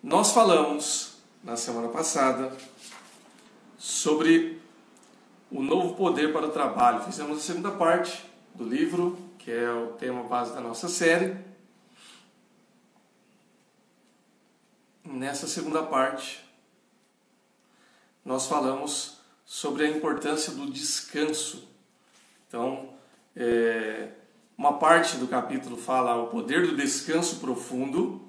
Nós falamos na semana passada sobre o novo poder para o trabalho. Fizemos a segunda parte do livro, que é o tema base da nossa série. Nessa segunda parte, nós falamos sobre a importância do descanso. Então, uma parte do capítulo fala o poder do descanso profundo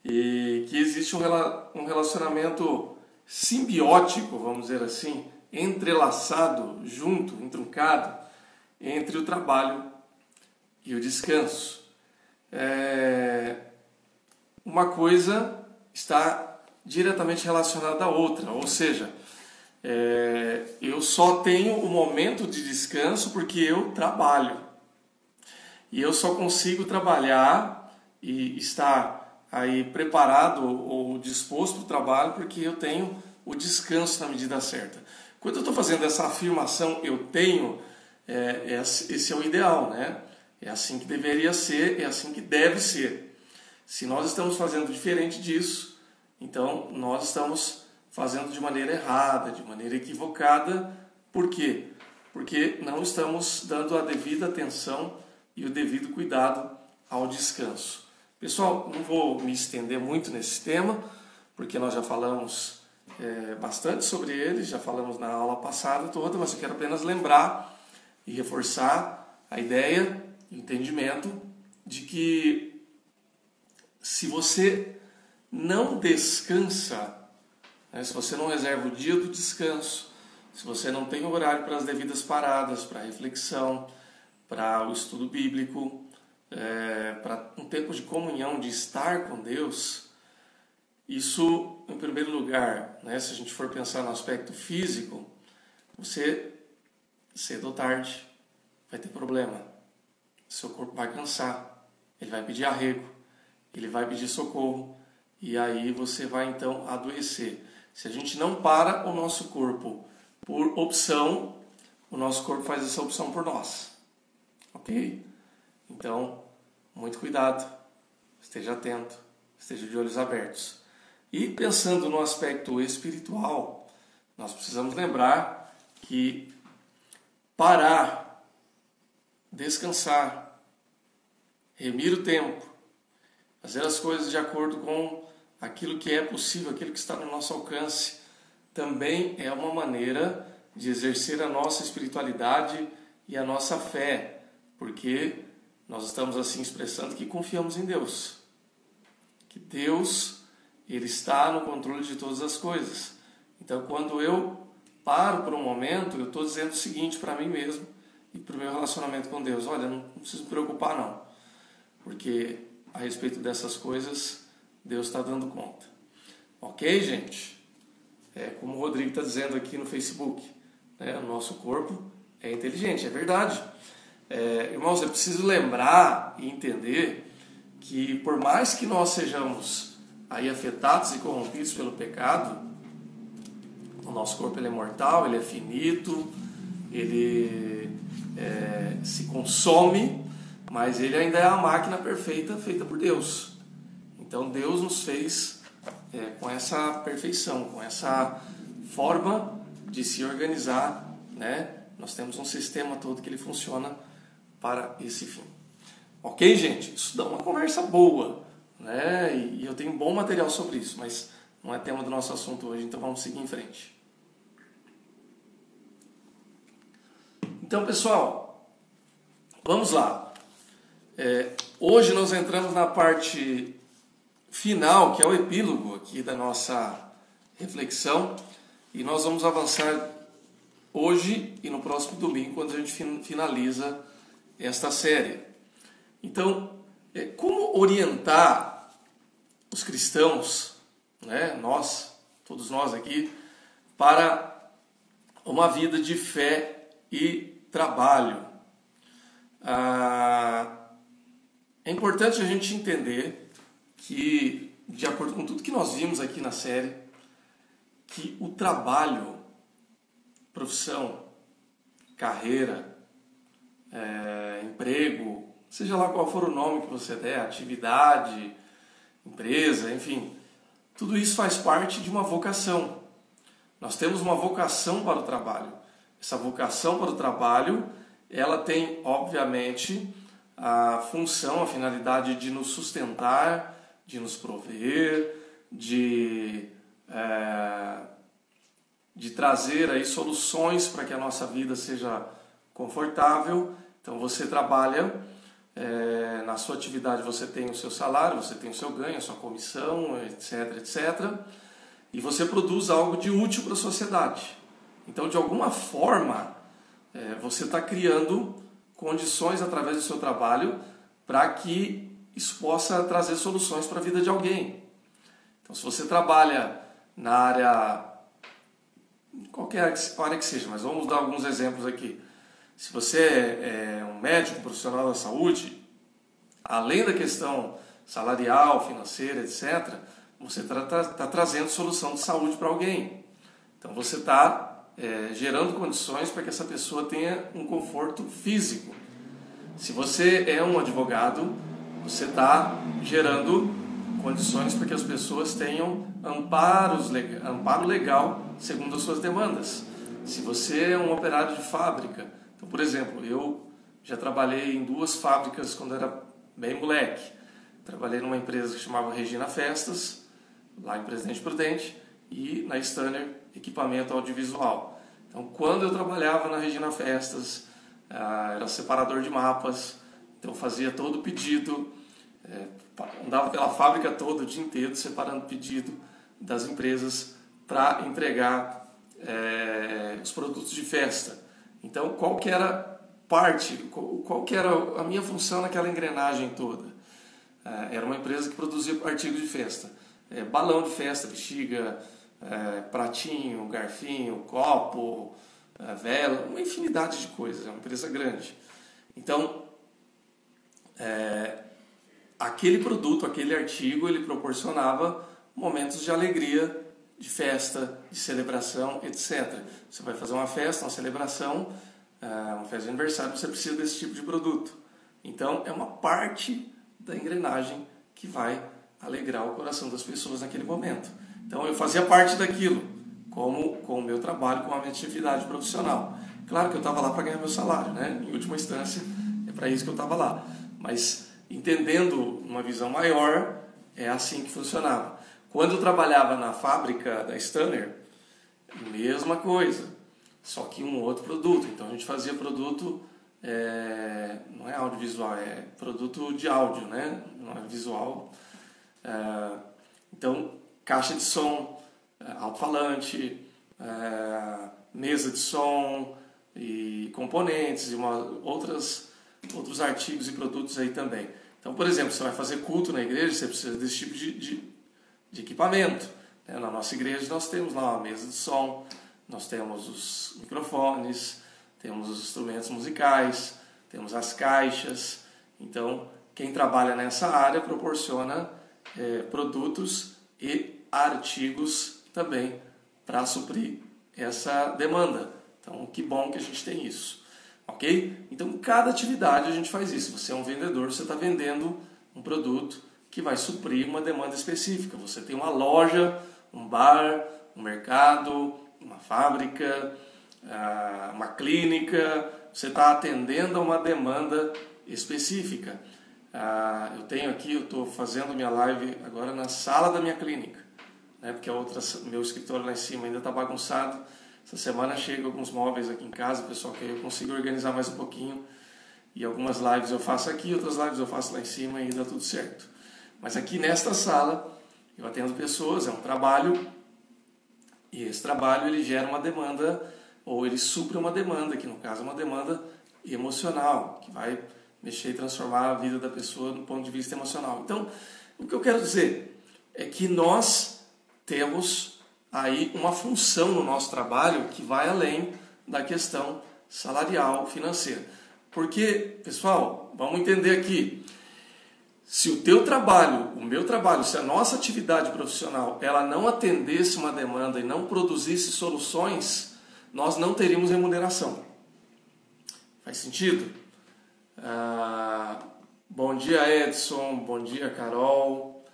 e que existe um relacionamento simbiótico, vamos dizer assim, entrelaçado, junto, entroncado, entre o trabalho e o descanso. Uma coisa está diretamente relacionada à outra, ou seja, eu só tenho o momento de descanso porque eu trabalho. E eu só consigo trabalhar e estar aí preparado ou disposto para o trabalho porque eu tenho o descanso na medida certa. Quando eu estou fazendo essa afirmação, eu tenho, esse é o ideal, né? É assim que deveria ser, é assim que deve ser. Se nós estamos fazendo diferente disso, então nós estamos fazendo de maneira errada, de maneira equivocada. Por quê? Porque não estamos dando a devida atenção e o devido cuidado ao descanso. Pessoal, não vou me estender muito nesse tema, porque nós já falamos bastante sobre ele, já falamos na aula passada toda, mas eu quero apenas lembrar e reforçar a ideia e o entendimento de que se você não descansa, se você não reserva o dia do descanso, se você não tem horário para as devidas paradas, para a reflexão, para o estudo bíblico, para um tempo de comunhão, de estar com Deus, isso, em primeiro lugar, se a gente for pensar no aspecto físico, você, cedo ou tarde, vai ter problema. Seu corpo vai cansar, ele vai pedir arrego, ele vai pedir socorro, e aí você vai então adoecer. Se a gente não para o nosso corpo por opção, o nosso corpo faz essa opção por nós. Ok? Então, muito cuidado, esteja atento, esteja de olhos abertos. E pensando no aspecto espiritual, nós precisamos lembrar que parar, descansar, remir o tempo, fazer as coisas de acordo com aquilo que é possível, aquilo que está no nosso alcance, também é uma maneira de exercer a nossa espiritualidade e a nossa fé, porque nós estamos assim expressando que confiamos em Deus, que Deus, Ele está no controle de todas as coisas. Então, quando eu paro por um momento, eu estou dizendo o seguinte para mim mesmo e para o meu relacionamento com Deus: olha, não preciso me preocupar não, porque a respeito dessas coisas Deus está dando conta. Ok, gente? Como o Rodrigo está dizendo aqui no Facebook, o nosso corpo é inteligente, é verdade. Irmãos, eu preciso lembrar e entender que por mais que nós sejamos aí afetados e corrompidos pelo pecado, o nosso corpo ele é mortal, ele é finito, ele se consome, mas ele ainda é a máquina perfeita feita por Deus. Então Deus nos fez com essa perfeição, com essa forma de se organizar, Nós temos um sistema todo que ele funciona para esse fim. Ok, gente? Isso dá uma conversa boa, E eu tenho bom material sobre isso, mas não é tema do nosso assunto hoje, então vamos seguir em frente. Então, pessoal, vamos lá. Hoje nós entramos na parte final, que é o epílogo aqui da nossa reflexão, e nós vamos avançar hoje e no próximo domingo, quando a gente finaliza esta série. Então, como orientar os cristãos, todos nós aqui, para uma vida de fé e trabalho? É importante a gente entender que, de acordo com tudo que nós vimos aqui na série, que o trabalho, profissão, carreira, emprego, seja lá qual for o nome que você der, atividade, empresa, enfim, Tudo isso faz parte de uma vocação. Nós temos uma vocação para o trabalho. Essa vocação para o trabalho, ela tem, obviamente, a função, a finalidade de nos sustentar, de nos prover, de trazer aí soluções para que a nossa vida seja confortável. Então você trabalha, na sua atividade você tem o seu salário, você tem o seu ganho, a sua comissão, etc, etc. E você produz algo de útil para a sociedade. Então, de alguma forma, você está criando condições através do seu trabalho para que isso possa trazer soluções para a vida de alguém. Então, se você trabalha na área, qualquer área que seja, mas vamos dar alguns exemplos aqui. Se você é um médico, um profissional da saúde, além da questão salarial, financeira, etc., você está trazendo solução de saúde para alguém. Então você está gerando condições para que essa pessoa tenha um conforto físico. Se você é um advogado, você está gerando condições para que as pessoas tenham amparo legal segundo as suas demandas. Se você é um operário de fábrica, então, por exemplo, eu já trabalhei em 2 fábricas quando era bem moleque. Trabalhei numa empresa que chamava Regina Festas, lá em Presidente Prudente, e na Stanner Equipamento Audiovisual. Então, quando eu trabalhava na Regina Festas, era separador de mapas, então fazia todo o pedido, andava pela fábrica toda o dia inteiro separando pedido das empresas para entregar os produtos de festa. Então, qual que era qual que era a minha função naquela engrenagem toda? Era uma empresa que produzia artigos de festa. Balão de festa, bexiga, pratinho, garfinho, copo, vela, uma infinidade de coisas. É uma empresa grande. Então, aquele produto, aquele artigo, ele proporcionava momentos de alegria, de festa, de celebração, etc. Você vai fazer uma festa, uma celebração, uma festa de aniversário, você precisa desse tipo de produto. Então, é uma parte da engrenagem que vai alegrar o coração das pessoas naquele momento. Então, eu fazia parte daquilo, com o meu trabalho, com a minha atividade profissional. Claro que eu estava lá para ganhar meu salário, né? Em última instância, é para isso que eu estava lá. Mas, entendendo uma visão maior, é assim que funcionava. Quando eu trabalhava na fábrica da Stanner, mesma coisa, só que um outro produto. Então a gente fazia produto, não é audiovisual, é produto de áudio, né? Não é visual. Então, caixa de som, alto-falante, mesa de som e componentes e outros artigos e produtos aí também. Então, por exemplo, você vai fazer culto na igreja, você precisa desse tipo de equipamento. Na nossa igreja nós temos lá uma mesa de som, nós temos os microfones, temos os instrumentos musicais, temos as caixas. Então, quem trabalha nessa área proporciona produtos e artigos também para suprir essa demanda. Então, que bom que a gente tem isso. Ok? Então, cada atividade a gente faz isso. Você é um vendedor, você está vendendo um produto que vai suprir uma demanda específica. Você tem uma loja, um bar, um mercado, uma fábrica, uma clínica. Você está atendendo a uma demanda específica. Eu tenho aqui, eu estou fazendo minha live agora na sala da minha clínica, né? Porque meu escritório lá em cima ainda está bagunçado. Essa semana chegam alguns móveis aqui em casa, pessoal, que eu consigo organizar mais um pouquinho. E algumas lives eu faço aqui, outras lives eu faço lá em cima e dá tudo certo. Mas aqui nesta sala eu atendo pessoas, é um trabalho, e esse trabalho ele gera uma demanda, ou ele supre uma demanda, que no caso é uma demanda emocional, que vai mexer e transformar a vida da pessoa do ponto de vista emocional. Então, o que eu quero dizer é que nós temos aí uma função no nosso trabalho que vai além da questão salarial, financeira. Porque, pessoal, vamos entender aqui, se o teu trabalho, o meu trabalho, se a nossa atividade profissional, ela não atendesse uma demanda e não produzisse soluções, nós não teríamos remuneração. Faz sentido? Bom dia, Edson. Bom dia, Carol.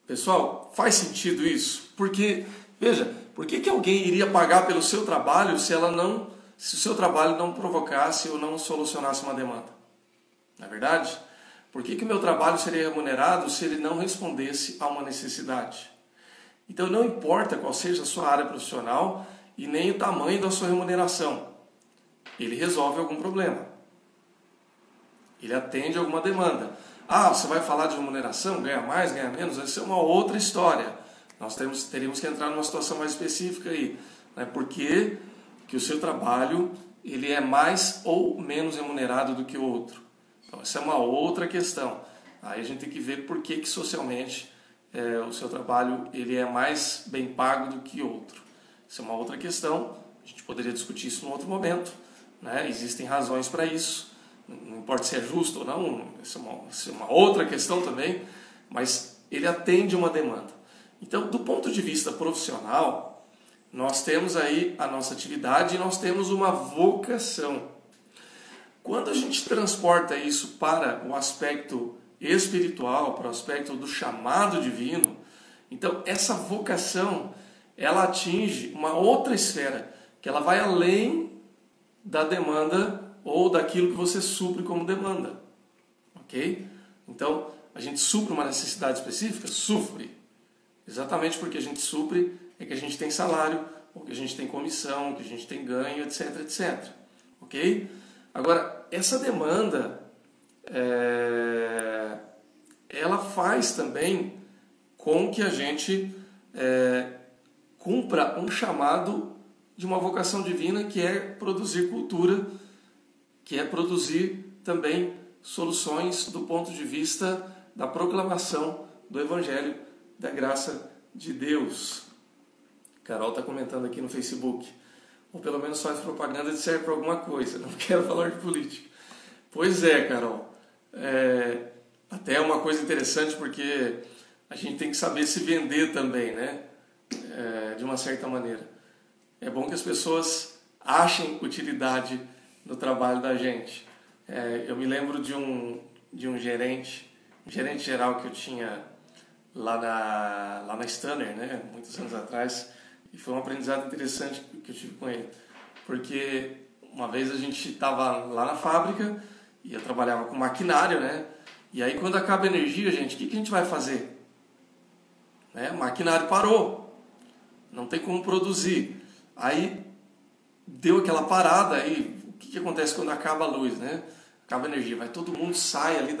Pessoal, faz sentido isso? Porque, veja, por que alguém iria pagar pelo seu trabalho se o seu trabalho não provocasse ou não solucionasse uma demanda? Não é verdade? Por que o meu trabalho seria remunerado se ele não respondesse a uma necessidade? Então não importa qual seja a sua área profissional e nem o tamanho da sua remuneração. Ele resolve algum problema. Ele atende alguma demanda. Ah, você vai falar de remuneração, ganha mais, ganha menos? Essa é uma outra história. Nós teríamos que entrar numa situação mais específica aí. Né? Por que o seu trabalho ele é mais ou menos remunerado do que o outro? Então, essa é uma outra questão. Aí a gente tem que ver por que socialmente o seu trabalho ele é mais bem pago do que outro. Isso é uma outra questão. A gente poderia discutir isso em outro momento. Né? Existem razões para isso. Não importa se é justo ou não, isso é uma outra questão também, mas ele atende uma demanda. Então, do ponto de vista profissional, nós temos aí a nossa atividade e nós temos uma vocação. Quando a gente transporta isso para o aspecto espiritual, para o aspecto do chamado divino, então essa vocação, ela atinge uma outra esfera, que ela vai além da demanda ou daquilo que você supre como demanda, ok? Então, a gente supre uma necessidade específica? Supre. Exatamente porque a gente supre é que a gente tem salário, ou que a gente tem comissão, que a gente tem ganho, etc, etc. Ok? Agora, essa demanda, ela faz também com que a gente cumpra um chamado de uma vocação divina, que é produzir cultura, que é produzir também soluções do ponto de vista da proclamação do Evangelho da graça de Deus. Carol está comentando aqui no Facebook. Ou pelo menos faz propaganda de serve para alguma coisa. Não quero falar de política. Pois é, Carol. Até é uma coisa interessante porque a gente tem que saber se vender também, né? De uma certa maneira. É bom que as pessoas achem utilidade no trabalho da gente. Eu me lembro de um gerente geral que eu tinha lá na Stanner, né, muitos anos atrás, e foi um aprendizado interessante que eu tive com ele, porque uma vez a gente estava lá na fábrica e eu trabalhava com maquinário, né, e aí quando acaba a energia, gente, o que a gente vai fazer? O maquinário parou, não tem como produzir, aí deu aquela parada, aí o que acontece quando acaba a luz, né? Acaba a energia, vai todo mundo sai ali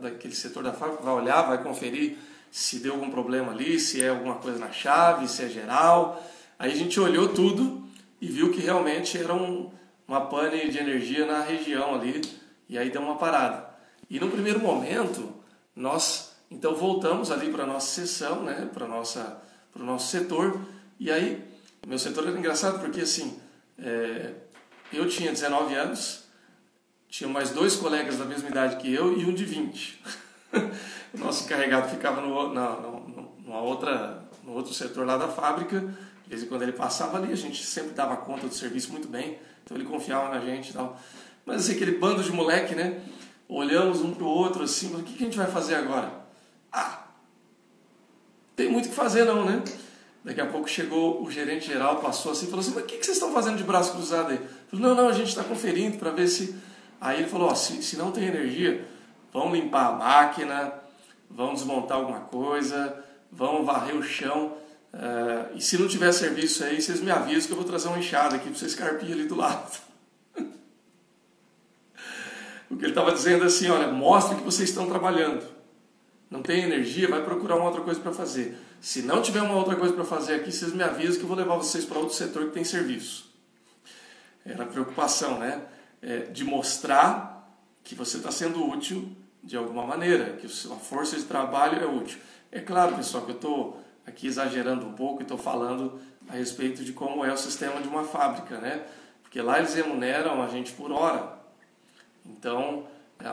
daquele setor da fábrica, vai olhar, vai conferir se deu algum problema ali, se é alguma coisa na chave, se é geral. Aí a gente olhou tudo e viu que realmente era uma pane de energia na região ali, e aí deu uma parada. E no primeiro momento, nós então voltamos ali para a nossa seção, né, para o nosso setor, e aí, meu setor era engraçado porque assim, eu tinha 19 anos, tinha mais 2 colegas da mesma idade que eu e um de 20. O nosso encarregado ficava no outro setor lá da fábrica. De vez em quando ele passava ali, a gente sempre dava conta do serviço muito bem, então ele confiava na gente e tal. Mas assim, aquele bando de moleque, né? Olhamos um pro outro assim, o que a gente vai fazer agora? Tem muito o que fazer não, né? Daqui a pouco chegou o gerente geral, passou assim e falou assim, mas o que vocês estão fazendo de braço cruzado aí? Eu falei, não, a gente está conferindo para ver se... Aí ele falou, se não tem energia, vão limpar a máquina, vão desmontar alguma coisa, vão varrer o chão, e se não tiver serviço aí, vocês me avisam que eu vou trazer uma enxada aqui para vocês carpir ali do lado. O que ele estava dizendo é assim, olha, mostra que vocês estão trabalhando. Não tem energia, vai procurar uma outra coisa para fazer. Se não tiver uma outra coisa para fazer aqui, vocês me avisam que eu vou levar vocês para outro setor que tem serviço. Era a preocupação, né? De mostrar que você está sendo útil de alguma maneira, que a força de trabalho é útil. É claro, pessoal, que eu estou aqui exagerando um pouco e estou falando a respeito de como é o sistema de uma fábrica, né? Porque lá eles remuneram a gente por hora. Então,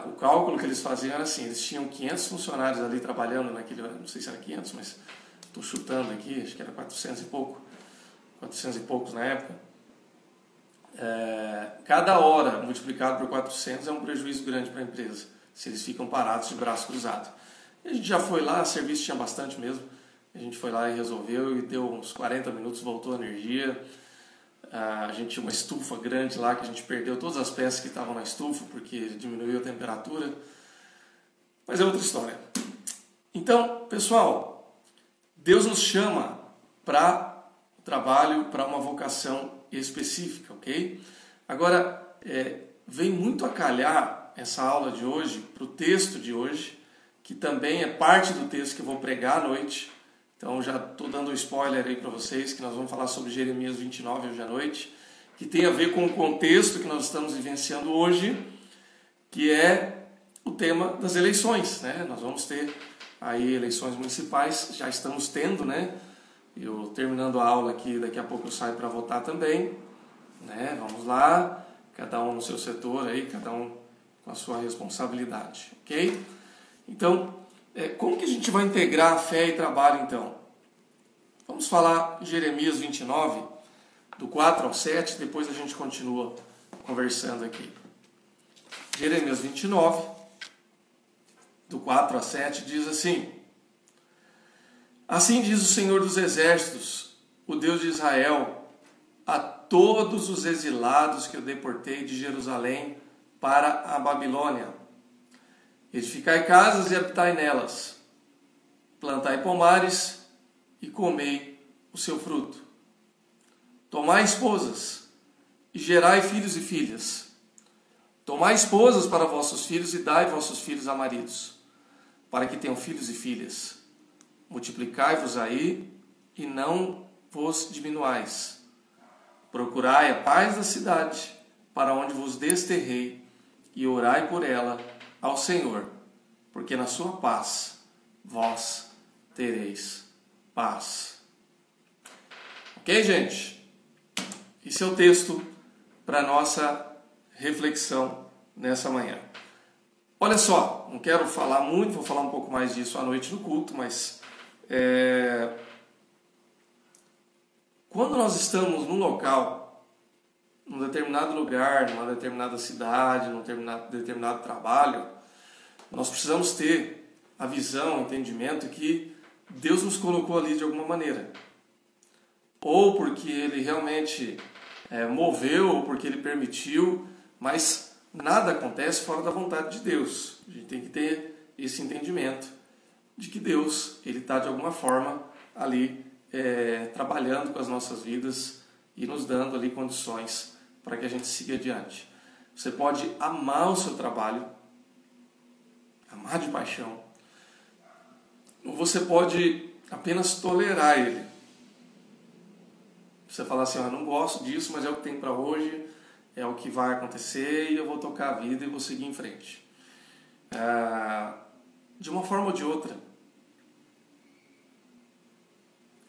o cálculo que eles faziam era assim, eles tinham 500 funcionários ali trabalhando naquele, não sei se era 500, mas estou chutando aqui, acho que era 400 e poucos na época. Cada hora multiplicado por 400 é um prejuízo grande para a empresa, se eles ficam parados de braço cruzado. A gente já foi lá, serviço tinha bastante mesmo. A gente foi lá e resolveu, e deu uns 40 minutos, voltou a energia. A gente tinha uma estufa grande lá, que a gente perdeu todas as peças que estavam na estufa, porque diminuiu a temperatura. Mas é outra história. Então, pessoal, Deus nos chama para o trabalho, para uma vocação específica, ok? Agora, vem muito a calhar essa aula de hoje, para o texto de hoje, que também é parte do texto que eu vou pregar à noite. Então já estou dando um spoiler aí para vocês, que nós vamos falar sobre Jeremias 29 hoje à noite, que tem a ver com o contexto que nós estamos vivenciando hoje, que é o tema das eleições, né? Nós vamos ter aí eleições municipais, já estamos tendo, né? Eu terminando a aula aqui, daqui a pouco eu saio para votar também, né? Vamos lá, cada um no seu setor aí, cada um com a sua responsabilidade, ok? Então, como que a gente vai integrar fé e trabalho então? Vamos falar Jeremias 29, do 4 ao 7, depois a gente continua conversando aqui. Jeremias 29, do 4 a 7, diz assim: Assim diz o Senhor dos Exércitos, o Deus de Israel, a todos os exilados que eu deportei de Jerusalém para a Babilônia: edificai casas e habitai nelas, plantai pomares e comei o seu fruto. Tomai esposas e gerai filhos e filhas. Tomai esposas para vossos filhos e dai vossos filhos a maridos, para que tenham filhos e filhas. Multiplicai-vos aí e não vos diminuais. Procurai a paz da cidade, para onde vos desterrei, e orai por ela ao Senhor, porque na sua paz vós tereis paz. Ok, gente? Esse é o texto para nossa reflexão nessa manhã. Olha só, não quero falar muito, vou falar um pouco mais disso à noite no culto, mas quando nós estamos num local, num determinado lugar, numa determinada cidade, num determinado trabalho, nós precisamos ter a visão, o entendimento que Deus nos colocou ali de alguma maneira. Ou porque Ele realmente moveu, ou porque Ele permitiu, mas nada acontece fora da vontade de Deus. A gente tem que ter esse entendimento de que Deus, Ele está de alguma forma ali trabalhando com as nossas vidas e nos dando ali condições para que a gente siga adiante. Você pode amar o seu trabalho, amar de paixão, ou você pode apenas tolerar ele. Você falar assim: eu não gosto disso, mas é o que tem para hoje, é o que vai acontecer e eu vou tocar a vida e vou seguir em frente. De uma forma ou de outra,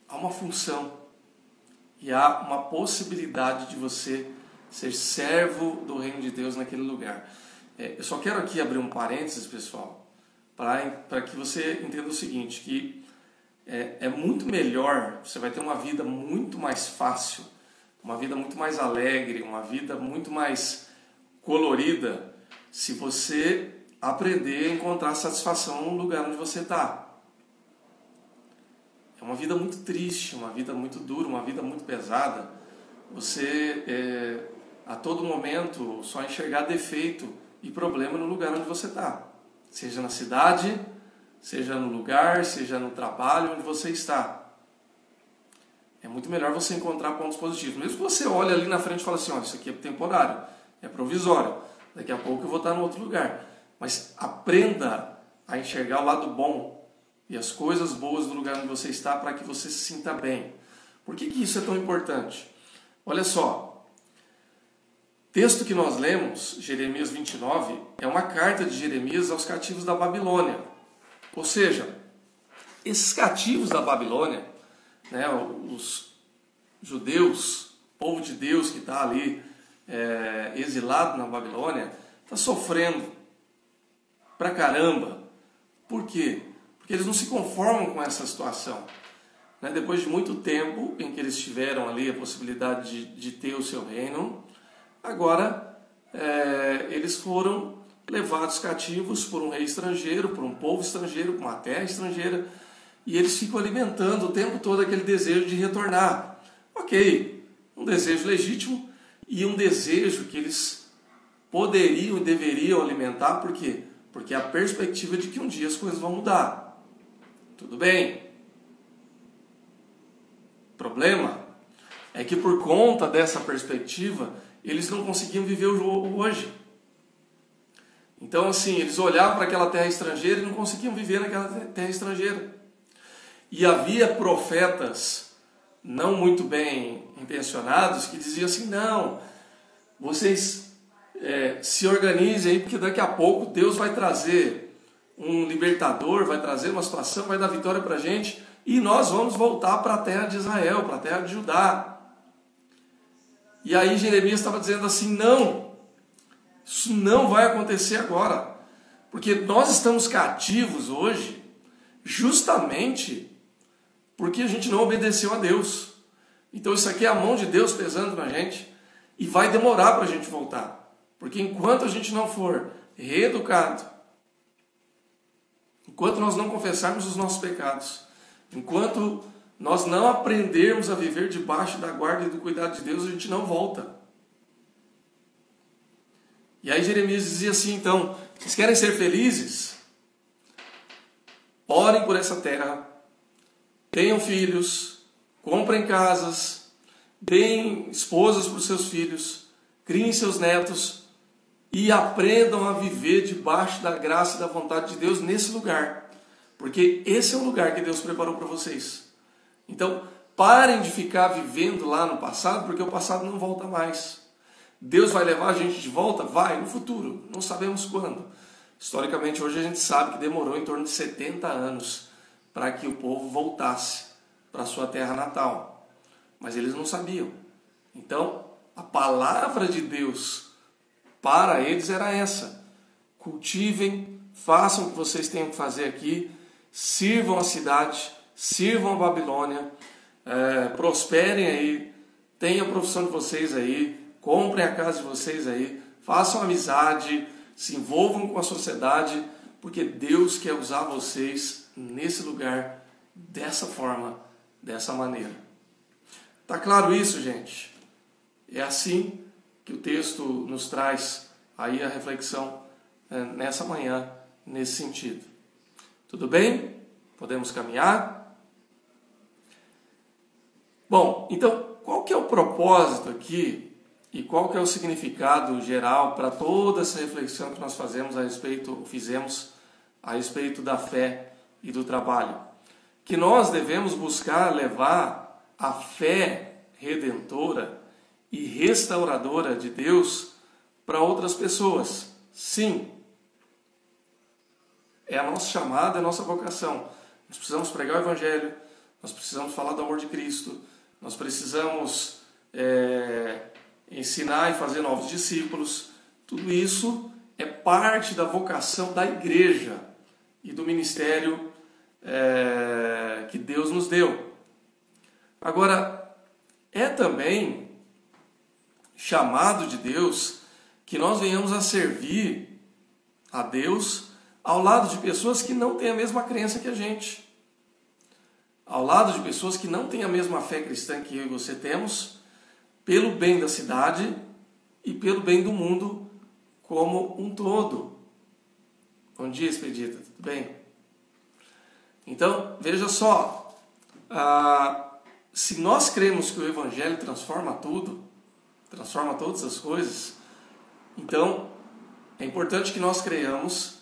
há uma função e há uma possibilidade de você ser servo do reino de Deus naquele lugar. Eu só quero aqui abrir um parênteses, pessoal, para que você entenda o seguinte, que é muito melhor, você vai ter uma vida muito mais fácil, uma vida muito mais alegre, uma vida muito mais colorida, se você aprender a encontrar satisfação no lugar onde você está. É uma vida muito triste, uma vida muito dura, uma vida muito pesada. Você, a todo momento, só enxergar defeito e problema no lugar onde você está. Seja na cidade, seja no lugar, seja no trabalho onde você está. É muito melhor você encontrar pontos positivos. Mesmo que você olhe ali na frente e fale assim: olha, isso aqui é temporário, é provisório, daqui a pouco eu vou estar em outro lugar. Mas aprenda a enxergar o lado bom e as coisas boas do lugar onde você está para que você se sinta bem. Por que isso é tão importante? Olha só, o texto que nós lemos, Jeremias 29, é uma carta de Jeremias aos cativos da Babilônia. Ou seja, esses cativos da Babilônia, né, os judeus, o povo de Deus que está ali exilado na Babilônia, está sofrendo pra caramba. Por quê? Porque eles não se conformam com essa situação. Depois de muito tempo em que eles tiveram ali a possibilidade de ter o seu reino, agora eles foram levados cativos por um rei estrangeiro, por um povo estrangeiro, por uma terra estrangeira, e eles ficam alimentando o tempo todo aquele desejo de retornar. Ok, um desejo legítimo e um desejo que eles poderiam e deveriam alimentar, por quê? Porque é a perspectiva de que um dia as coisas vão mudar. Tudo bem. O problema é que por conta dessa perspectiva, eles não conseguiam viver o hoje. Então, assim, eles olhavam para aquela terra estrangeira e não conseguiam viver naquela terra estrangeira. E havia profetas não muito bem intencionados que diziam assim, não, vocês se organizem aí, porque daqui a pouco Deus vai trazer um libertador, vai trazer uma situação, vai dar vitória para a gente, e nós vamos voltar para a terra de Israel, para a terra de Judá. E aí Jeremias estava dizendo assim, não, isso não vai acontecer agora, porque nós estamos cativos hoje, justamente porque a gente não obedeceu a Deus. Então isso aqui é a mão de Deus pesando na gente, e vai demorar para a gente voltar. Porque enquanto a gente não for reeducado, enquanto nós não confessarmos os nossos pecados, enquanto nós não aprendermos a viver debaixo da guarda e do cuidado de Deus, a gente não volta. E aí Jeremias dizia assim, então, vocês querem ser felizes? Orem por essa terra, tenham filhos, comprem casas, deem esposas para os seus filhos, criem seus netos e aprendam a viver debaixo da graça e da vontade de Deus nesse lugar. Porque esse é o lugar que Deus preparou para vocês. Então, parem de ficar vivendo lá no passado, porque o passado não volta mais. Deus vai levar a gente de volta? Vai, no futuro. Não sabemos quando. Historicamente, hoje a gente sabe que demorou em torno de 70 anos para que o povo voltasse para a sua terra natal. Mas eles não sabiam. Então, a palavra de Deus para eles era essa. Cultivem, façam o que vocês tenham que fazer aqui, sirvam a cidade, sirvam a Babilônia, prosperem aí, tenham a profissão de vocês aí, comprem a casa de vocês aí, façam amizade, se envolvam com a sociedade, porque Deus quer usar vocês nesse lugar, dessa forma, dessa maneira. Tá claro isso, gente? É assim que o texto nos traz aí a reflexão nessa manhã, nesse sentido. Tudo bem? Podemos caminhar? Bom, então, qual que é o propósito aqui e qual que é o significado geral para toda essa reflexão que nós fizemos a respeito da fé e do trabalho? Que nós devemos buscar levar a fé redentora e restauradora de Deus para outras pessoas. Sim, é a nossa chamada, é a nossa vocação. Nós precisamos pregar o Evangelho, nós precisamos falar do amor de Cristo, nós precisamos ensinar e fazer novos discípulos. Tudo isso é parte da vocação da igreja e do ministério que Deus nos deu. Agora, é também chamado de Deus que nós venhamos a servir a Deus ao lado de pessoas que não têm a mesma crença que a gente, ao lado de pessoas que não têm a mesma fé cristã que eu e você temos, pelo bem da cidade e pelo bem do mundo como um todo. Bom dia, Expedita, tudo bem? Então, veja só, se nós cremos que o Evangelho transforma tudo, transforma todas as coisas, então é importante que nós creiamos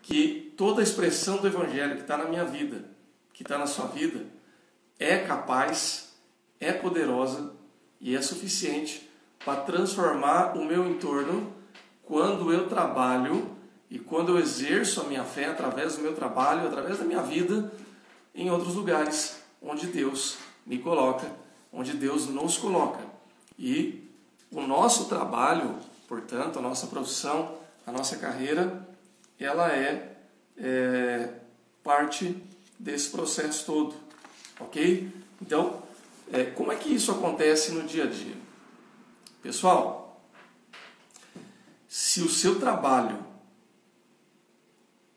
que toda a expressão do Evangelho que está na minha vida, que está na sua vida, é capaz, é poderosa e é suficiente para transformar o meu entorno quando eu trabalho e quando eu exerço a minha fé através do meu trabalho, através da minha vida, em outros lugares onde Deus me coloca, onde Deus nos coloca. E o nosso trabalho, portanto, a nossa profissão, a nossa carreira, ela é parte desse processo todo, ok? Então, como é que isso acontece no dia a dia? Pessoal, se o seu trabalho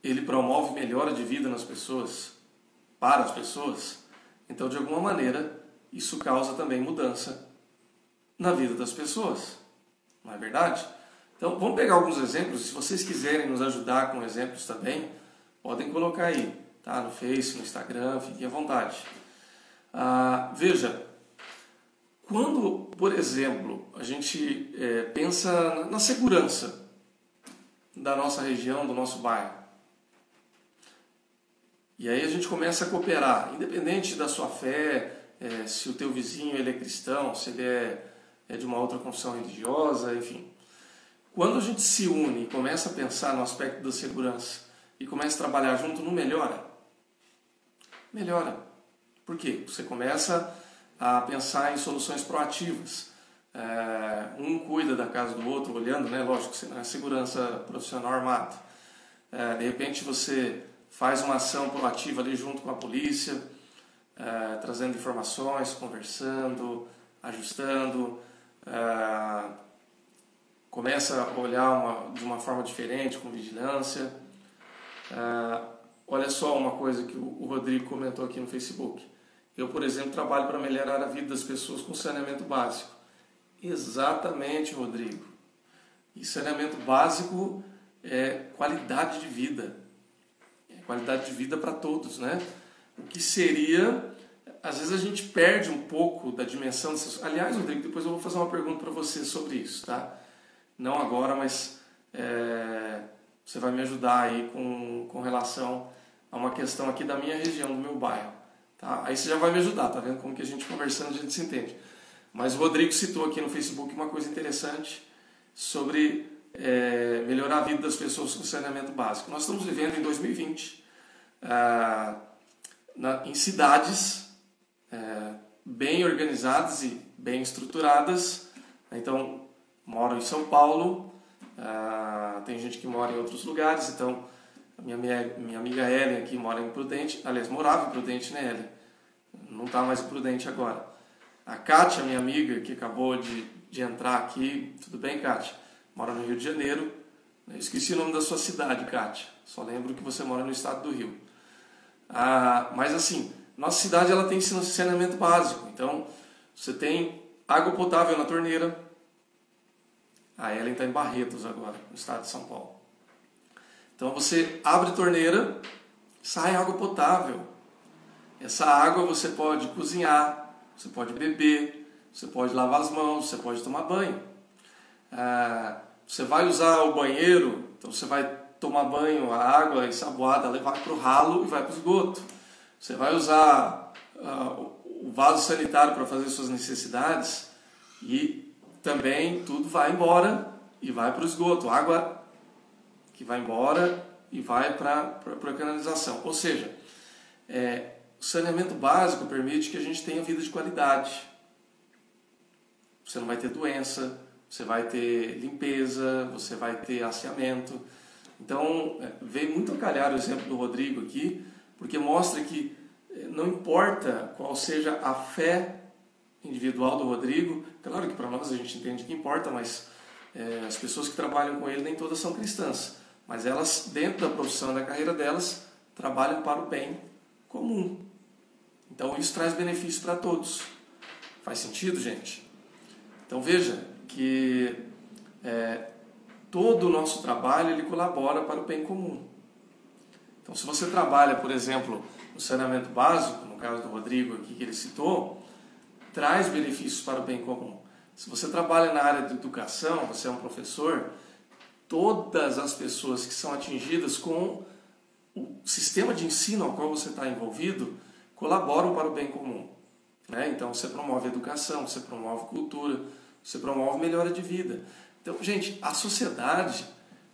ele promove melhora de vida nas pessoas, para as pessoas, então de alguma maneira isso causa também mudança na vida das pessoas, não é verdade? Então vamos pegar alguns exemplos, se vocês quiserem nos ajudar com exemplos também, podem colocar aí, tá? No Face, no Instagram, fiquem à vontade. Veja, quando, por exemplo, a gente pensa na segurança da nossa região, do nosso bairro, e aí a gente começa a cooperar, independente da sua fé, se o teu vizinho ele é cristão, se ele é de uma outra confissão religiosa, enfim. Quando a gente se une e começa a pensar no aspecto da segurança e começa a trabalhar junto, não melhora? Melhora. Por quê? Você começa a pensar em soluções proativas. Um cuida da casa do outro, olhando, né? Lógico, você não é segurança profissional armado. De repente você faz uma ação proativa ali junto com a polícia, trazendo informações, conversando, ajustando, começa a olhar de uma forma diferente, com vigilância. Olha só uma coisa que o Rodrigo comentou aqui no Facebook. Eu, por exemplo, trabalho para melhorar a vida das pessoas com saneamento básico. Exatamente, Rodrigo. E saneamento básico é qualidade de vida. É qualidade de vida para todos, né? O que seria... Às vezes a gente perde um pouco da dimensão dessas... Aliás, Rodrigo, depois eu vou fazer uma pergunta para você sobre isso, tá? Não agora, mas você vai me ajudar aí com relação a uma questão aqui da minha região, do meu bairro. Tá? Aí você já vai me ajudar, tá vendo como que a gente conversando, a gente se entende. Mas o Rodrigo citou aqui no Facebook uma coisa interessante sobre melhorar a vida das pessoas com saneamento básico. Nós estamos vivendo em 2020 em cidades bem organizadas e bem estruturadas. Então, moro em São Paulo, tem gente que mora em outros lugares, então a minha amiga Ellen aqui mora em Prudente, aliás, morava em Prudente, né, Ellen? Não está mais em Prudente agora. A Kátia, minha amiga, que acabou de entrar aqui, tudo bem, Kátia? Mora no Rio de Janeiro. Eu esqueci o nome da sua cidade, Kátia, só lembro que você mora no estado do Rio. Mas assim, nossa cidade ela tem saneamento básico, então você tem água potável na torneira. A Ellen está em Barretos agora, no estado de São Paulo. Então você abre a torneira, sai água potável. Essa água você pode cozinhar, você pode beber, você pode lavar as mãos, você pode tomar banho. Você vai usar o banheiro, então você vai tomar banho, a água ensaboada, levar para o ralo e vai para o esgoto. Você vai usar o vaso sanitário para fazer suas necessidades e também tudo vai embora e vai para o esgoto. Água que vai embora e vai para a canalização. Ou seja, o saneamento básico permite que a gente tenha vida de qualidade. Você não vai ter doença, você vai ter limpeza, você vai ter asseamento. Então, veio muito a calhar o exemplo do Rodrigo aqui, porque mostra que não importa qual seja a fé individual do Rodrigo, claro que para nós a gente entende que importa, mas as pessoas que trabalham com ele nem todas são cristãs, mas elas, dentro da profissão e da carreira delas, trabalham para o bem comum. Então isso traz benefício para todos. Faz sentido, gente? Então veja que todo o nosso trabalho ele colabora para o bem comum. Então se você trabalha, por exemplo, no saneamento básico, no caso do Rodrigo aqui que ele citou, traz benefícios para o bem comum. Se você trabalha na área de educação, você é um professor, todas as pessoas que são atingidas com o sistema de ensino ao qual você está envolvido colaboram para o bem comum. Então você promove educação, você promove cultura, você promove melhora de vida. Então, gente, a sociedade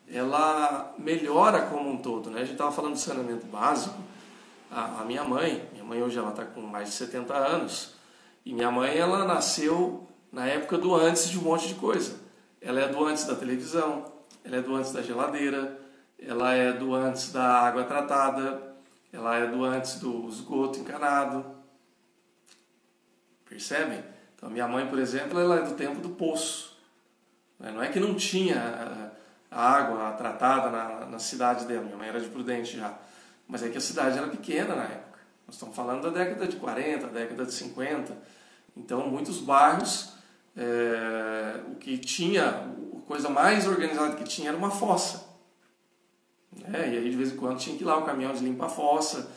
ela melhora como um todo. A gente estava falando de saneamento básico. A minha mãe hoje ela está com mais de 70 anos, e minha mãe ela nasceu na época do antes de um monte de coisa. Ela é do antes da televisão, ela é do antes da geladeira, ela é do antes da água tratada, ela é do antes do esgoto encanado. Percebem? Então minha mãe, por exemplo, ela é do tempo do poço. Não é que não tinha a água tratada na cidade dela. Minha mãe era de Prudente já. Mas é que a cidade era pequena na época. Nós estamos falando da década de 40, década de 50. Então, muitos bairros, o que tinha, a coisa mais organizada que tinha era uma fossa. E aí, de vez em quando, tinha que ir lá o caminhão de limpar a fossa,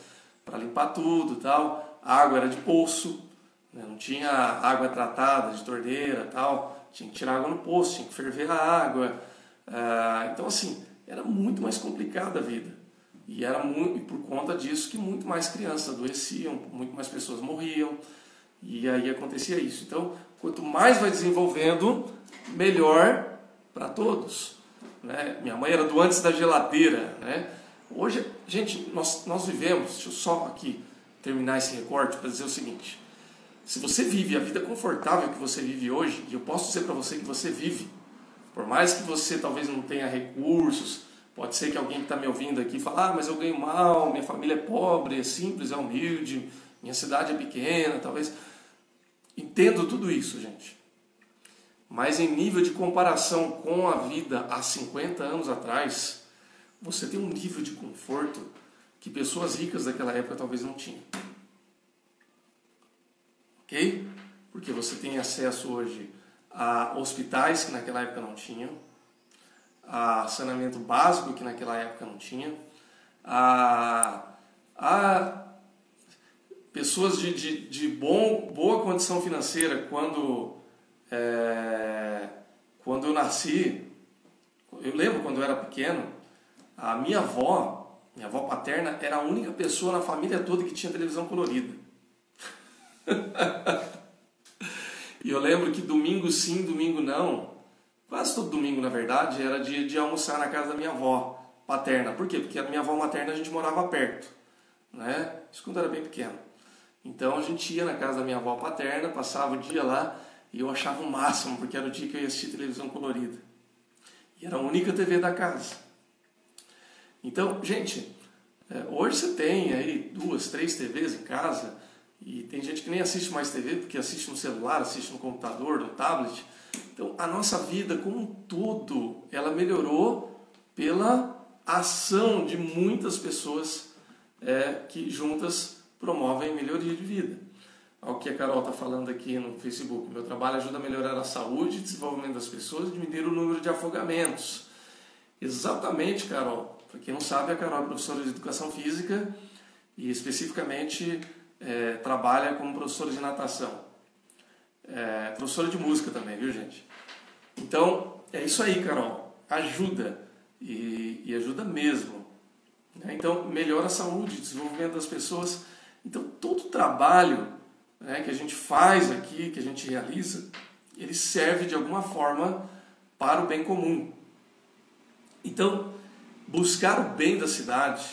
para limpar tudo e tal. A água era de poço, né? Não tinha água tratada de torneira e tal. Tinha que tirar água no poço, tinha que ferver a água. Então, assim, era muito mais complicada a vida. E era muito, e por conta disso que muito mais crianças adoeciam, muito mais pessoas morriam. E aí acontecia isso. Então, quanto mais vai desenvolvendo, melhor para todos. Né? Minha mãe era do antes da geladeira. Né? Hoje, gente, nós vivemos, deixa eu só aqui terminar esse recorte para dizer o seguinte. Se você vive a vida confortável que você vive hoje, e eu posso dizer para você que você vive, por mais que você talvez não tenha recursos, pode ser que alguém que está me ouvindo aqui fale, mas eu ganho mal, minha família é pobre, é simples, é humilde, minha cidade é pequena, talvez. Entendo tudo isso, gente. Mas em nível de comparação com a vida há 50 anos atrás, você tem um nível de conforto que pessoas ricas daquela época talvez não tinham. Ok? Porque você tem acesso hoje a hospitais que naquela época não tinham, a saneamento básico que naquela época não tinha, a pessoas de boa condição financeira. Quando eu nasci, eu lembro quando eu era pequeno, a minha avó paterna, era a única pessoa na família toda que tinha televisão colorida. E eu lembro que domingo sim, domingo não, quase todo domingo na verdade, era dia de almoçar na casa da minha avó paterna. Por quê? Porque a minha avó materna a gente morava perto, né? Isso quando eu era bem pequeno. Então a gente ia na casa da minha avó paterna, passava o dia lá e eu achava o máximo, porque era o dia que eu ia assistir televisão colorida. E era a única TV da casa. Então, gente, hoje você tem aí 2, 3 TVs em casa e tem gente que nem assiste mais TV porque assiste no celular, assiste no computador, no tablet. Então a nossa vida como um todo, ela melhorou pela ação de muitas pessoas que juntas promovem melhoria de vida. Ao que a Carol está falando aqui no Facebook, meu trabalho ajuda a melhorar a saúde e desenvolvimento das pessoas e diminuir o número de afogamentos. Exatamente, Carol. Para quem não sabe, a Carol é professora de educação física e especificamente trabalha como professora de natação. Professora de música também, viu, gente? Então, é isso aí, Carol. Ajuda. E ajuda mesmo. Então, melhora a saúde, desenvolvimento das pessoas. Então, todo o trabalho que a gente faz aqui, que a gente realiza, ele serve de alguma forma para o bem comum. Então, buscar o bem da cidade,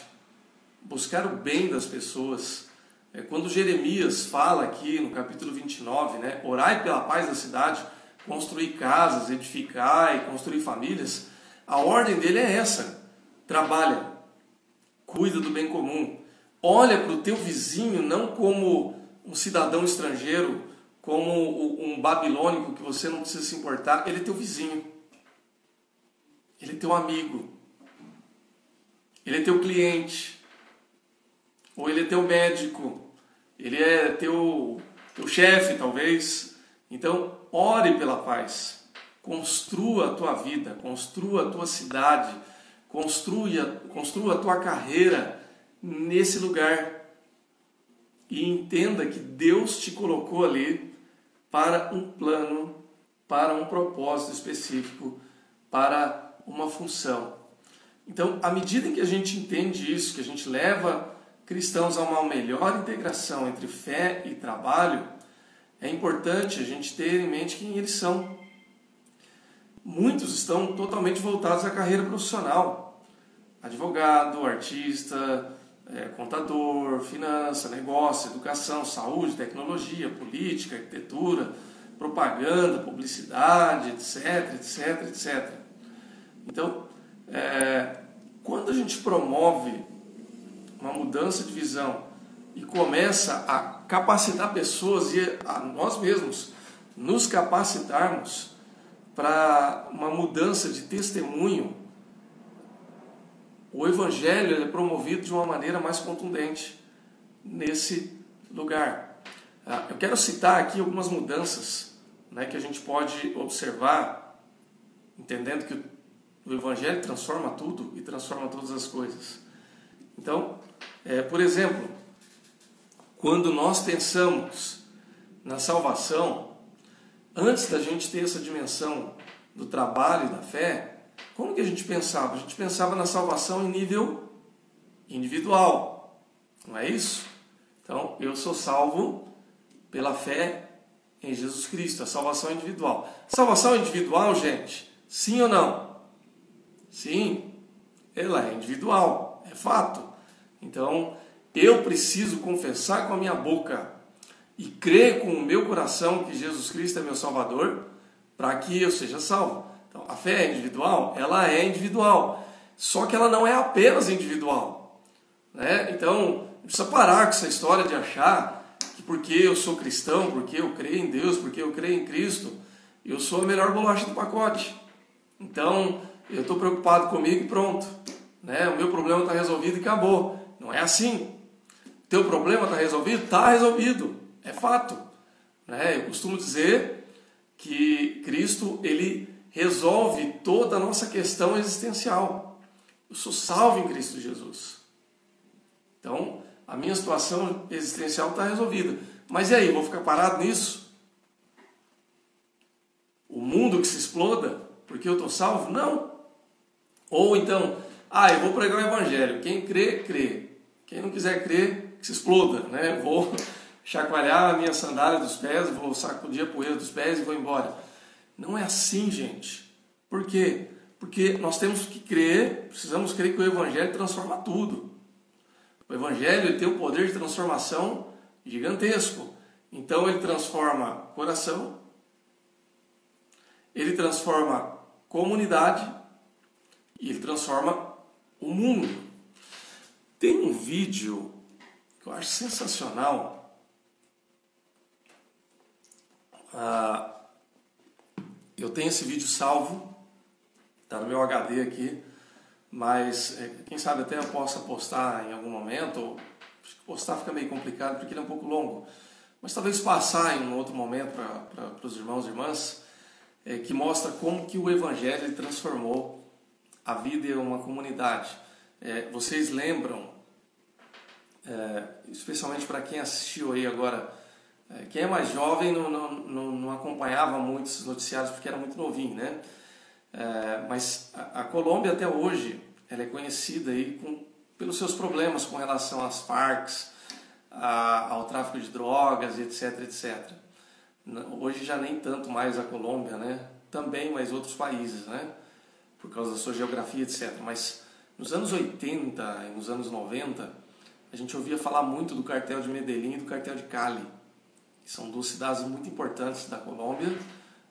buscar o bem das pessoas. Quando Jeremias fala aqui no capítulo 29, orai pela paz da cidade, construir casas, edificar e construir famílias, a ordem dele é essa: trabalha, cuida do bem comum, olha para o teu vizinho não como um cidadão estrangeiro, como um babilônico que você não precisa se importar. Ele é teu vizinho, ele é teu amigo, ele é teu cliente, ou ele é teu médico, ele é teu chefe talvez. Então ore pela paz, construa a tua vida, construa a tua cidade, construa a tua carreira nesse lugar. E entenda que Deus te colocou ali para um plano, para um propósito específico, para uma função. Então, à medida em que a gente entende isso, que a gente leva cristãos a uma melhor integração entre fé e trabalho, é importante a gente ter em mente quem eles são. Muitos estão totalmente voltados à carreira profissional. Advogado, artista, contador, finança, negócio, educação, saúde, tecnologia, política, arquitetura, propaganda, publicidade, etc, etc, etc. Então, quando a gente promove uma mudança de visão e começa a capacitar pessoas e a nós mesmos nos capacitarmos para uma mudança de testemunho o Evangelho ele é promovido de uma maneira mais contundente nesse lugar. Eu quero citar aqui algumas mudanças, né, que a gente pode observar, entendendo que o Evangelho transforma tudo e transforma todas as coisas. Então, por exemplo, quando nós pensamos na salvação, antes da gente ter essa dimensão do trabalho e da fé, como que a gente pensava? A gente pensava na salvação em nível individual, não é isso? Então, eu sou salvo pela fé em Jesus Cristo, a salvação individual. Salvação individual, gente, sim ou não? Sim, ela é individual, é fato. Então, eu preciso confessar com a minha boca e crer com o meu coração que Jesus Cristo é meu Salvador para que eu seja salvo. Então, a fé é individual? Ela é individual. Só que ela não é apenas individual, né? Então, precisa parar com essa história de achar que porque eu sou cristão, porque eu creio em Deus, porque eu creio em Cristo, eu sou a melhor bolacha do pacote. Então, eu estou preocupado comigo e pronto, né? O meu problema está resolvido e acabou. Não é assim. Teu problema está resolvido? Está resolvido. É fato, né? Eu costumo dizer que Cristo, ele resolve toda a nossa questão existencial. Eu sou salvo em Cristo Jesus. Então, a minha situação existencial está resolvida. Mas e aí, vou ficar parado nisso? O mundo que se exploda porque eu estou salvo? Não. Ou então, eu vou pregar o Evangelho. Quem crê, crê. Quem não quiser crer, que se exploda, né? Vou chacoalhar a minha sandália dos pés, vou sacudir a poeira dos pés e vou embora. Não é assim, gente. Por quê? Porque nós temos que crer, precisamos crer que o Evangelho transforma tudo. O Evangelho tem um poder de transformação gigantesco. Então ele transforma coração, ele transforma comunidade e ele transforma o mundo. Tem um vídeo que eu acho sensacional. Eu tenho esse vídeo salvo, está no meu HD aqui, mas quem sabe até eu possa postar em algum momento. Acho que postar fica meio complicado porque ele é um pouco longo, mas talvez passar em um outro momento para os irmãos e irmãs, que mostra como que o Evangelho ele transformou a vida de uma comunidade. Vocês lembram, especialmente para quem assistiu aí agora, quem é mais jovem não acompanhava muito esses noticiários porque era muito novinho, né? Mas a Colômbia até hoje ela é conhecida aí pelos seus problemas com relação às Farc, ao tráfico de drogas, etc, etc. Hoje já nem tanto mais a Colômbia, né? Também, mas outros países, né? Por causa da sua geografia, etc. Mas nos anos 80 e nos anos 90, a gente ouvia falar muito do cartel de Medellín e do cartel de Cali, que são duas cidades muito importantes da Colômbia,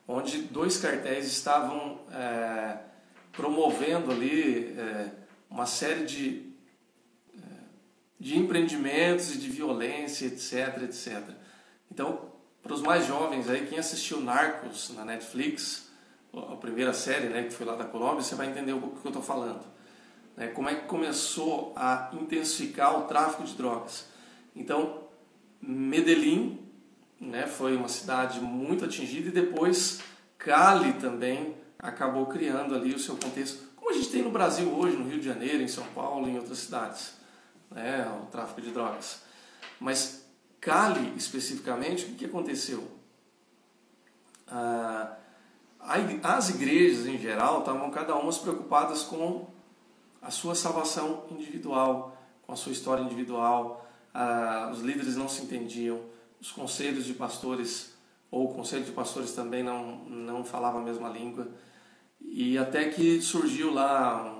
onde dois cartéis estavam promovendo ali uma série de empreendimentos e de violência, etc, etc. Então, para os mais jovens, aí, quem assistiu Narcos na Netflix, a primeira série, né, que foi lá da Colômbia, você vai entender o que eu estou falando. Como é que começou a intensificar o tráfico de drogas. Então, Medellín, né, foi uma cidade muito atingida, e depois Cali também acabou criando ali o seu contexto, como a gente tem no Brasil hoje, no Rio de Janeiro, em São Paulo e em outras cidades, né, o tráfico de drogas. Mas Cali, especificamente, o que aconteceu? As igrejas, em geral, estavam cada uma preocupadas com a sua salvação individual, com a sua história individual. Os líderes não se entendiam, os conselhos de pastores, ou o conselho de pastores também não falava a mesma língua. E até que surgiu lá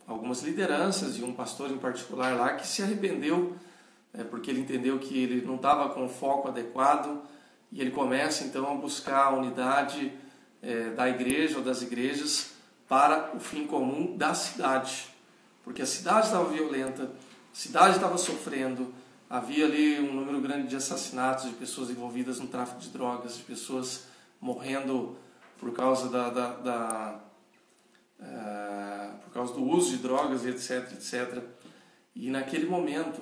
algumas lideranças, e um pastor em particular lá que se arrependeu, porque ele entendeu que ele não estava com o foco adequado, e ele começa então a buscar a unidade da igreja ou das igrejas para o fim comum da cidade, porque a cidade estava violenta, a cidade estava sofrendo, havia ali um número grande de assassinatos, de pessoas envolvidas no tráfico de drogas, de pessoas morrendo por causa por causa do uso de drogas, etc, etc. E naquele momento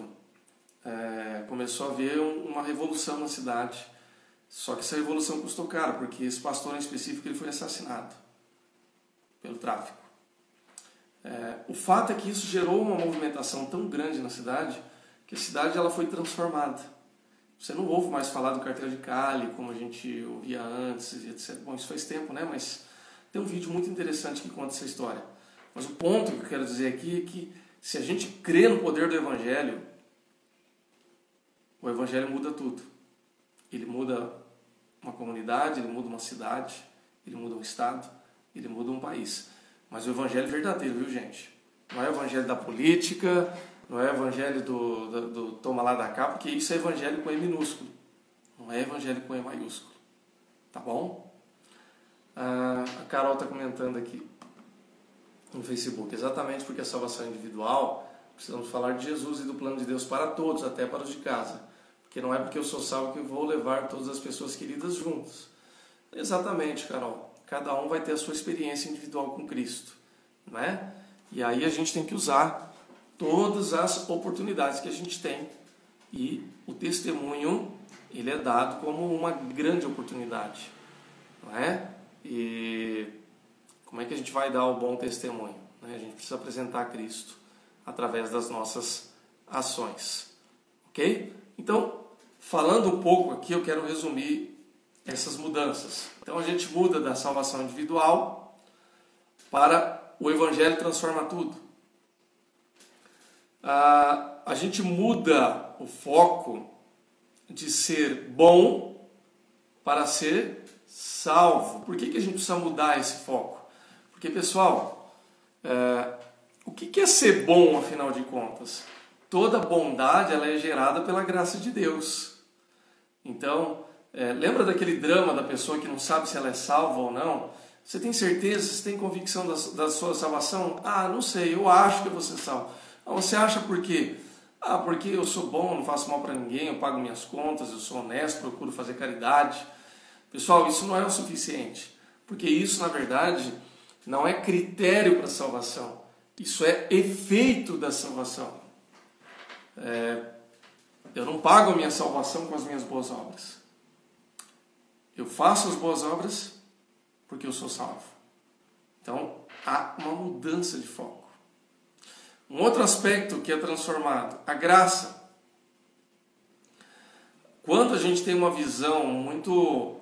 começou a haver uma revolução na cidade. Só que essa revolução custou caro, porque esse pastor em específico ele foi assassinado pelo tráfico. O fato é que isso gerou uma movimentação tão grande na cidade que a cidade ela foi transformada. Você não ouve mais falar do cartel de Cali como a gente ouvia antes, etc. Bom, isso faz tempo, né? Mas tem um vídeo muito interessante que conta essa história. Mas o ponto que eu quero dizer aqui é que se a gente crê no poder do Evangelho, o Evangelho muda tudo. Ele muda uma comunidade, ele muda uma cidade, ele muda um estado, ele muda um país. Mas o Evangelho é verdadeiro, viu, gente? Não é o Evangelho da política, não é o Evangelho do toma lá da cá, porque isso é Evangelho com E minúsculo. Não é Evangelho com E maiúsculo. Tá bom? A Carol está comentando aqui no Facebook. Exatamente porque a salvação é individual, precisamos falar de Jesus e do plano de Deus para todos, até para os de casa. Porque não é porque eu sou salvo que eu vou levar todas as pessoas queridas juntos. Exatamente, Carol. Cada um vai ter a sua experiência individual com Cristo, não é? E aí a gente tem que usar todas as oportunidades que a gente tem. E o testemunho, ele é dado como uma grande oportunidade, não é? E como é que a gente vai dar o bom testemunho? A gente precisa apresentar Cristo através das nossas ações, ok? Então, falando um pouco aqui, eu quero resumir essas mudanças. Então, a gente muda da salvação individual para o Evangelho transforma tudo. A gente muda o foco de ser bom para ser salvo. Por que a gente precisa mudar esse foco? Porque, pessoal, o que é ser bom, afinal de contas? Toda bondade ela é gerada pela graça de Deus. Então, lembra daquele drama da pessoa que não sabe se ela é salva ou não? Você tem certeza? Você tem convicção da sua salvação? Ah, não sei, eu acho que eu vou ser salvo. Não, você acha por quê? Ah, porque eu sou bom, não faço mal para ninguém, eu pago minhas contas, eu sou honesto, procuro fazer caridade. Pessoal, isso não é o suficiente. Porque isso, na verdade, não é critério para a salvação. Isso é efeito da salvação. Eu não pago a minha salvação com as minhas boas obras. Eu faço as boas obras porque eu sou salvo. Então, há uma mudança de foco. Um outro aspecto que é transformado, a graça. Quando a gente tem uma visão muito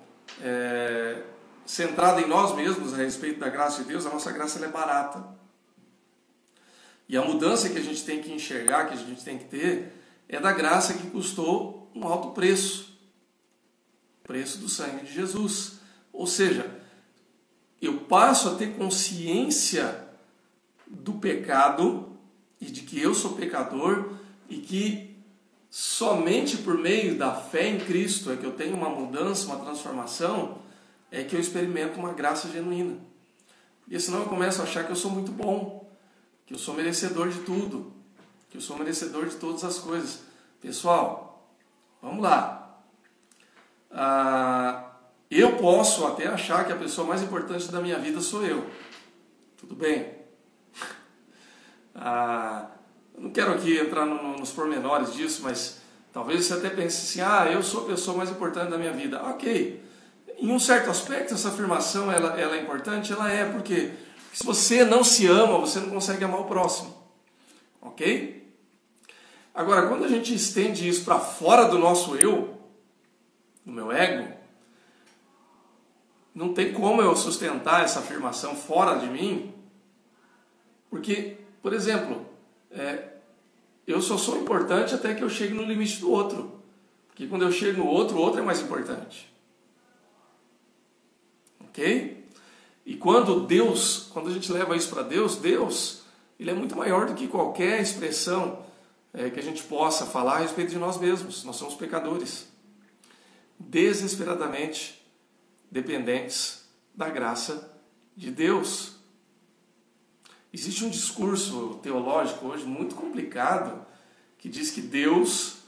centrada em nós mesmos a respeito da graça de Deus, a nossa graça ela é barata. E a mudança que a gente tem que enxergar, que a gente tem que ter, é da graça que custou um alto preço. O preço do sangue de Jesus. Ou seja, eu passo a ter consciência do pecado e de que eu sou pecador e que somente por meio da fé em Cristo é que eu tenho uma mudança, uma transformação, é que eu experimento uma graça genuína. Porque senão eu começo a achar que eu sou muito bom, que eu sou merecedor de tudo, que eu sou merecedor de todas as coisas. Pessoal, vamos lá. Eu posso até achar que a pessoa mais importante da minha vida sou eu. Tudo bem. Eu não quero aqui entrar nos pormenores disso, mas talvez você até pense assim, eu sou a pessoa mais importante da minha vida. Ok. Em um certo aspecto, essa afirmação ela é importante, ela é, porque se você não se ama, você não consegue amar o próximo. Ok? Agora, quando a gente estende isso para fora do nosso eu, do meu ego, não tem como eu sustentar essa afirmação fora de mim, porque, por exemplo, eu só sou importante até que eu chegue no limite do outro. Porque quando eu chego no outro, o outro é mais importante. Ok? E quando a gente leva isso para Deus, ele é muito maior do que qualquer expressão que a gente possa falar a respeito de nós mesmos. Nós somos pecadores, desesperadamente dependentes da graça de Deus. Existe um discurso teológico hoje muito complicado que diz que Deus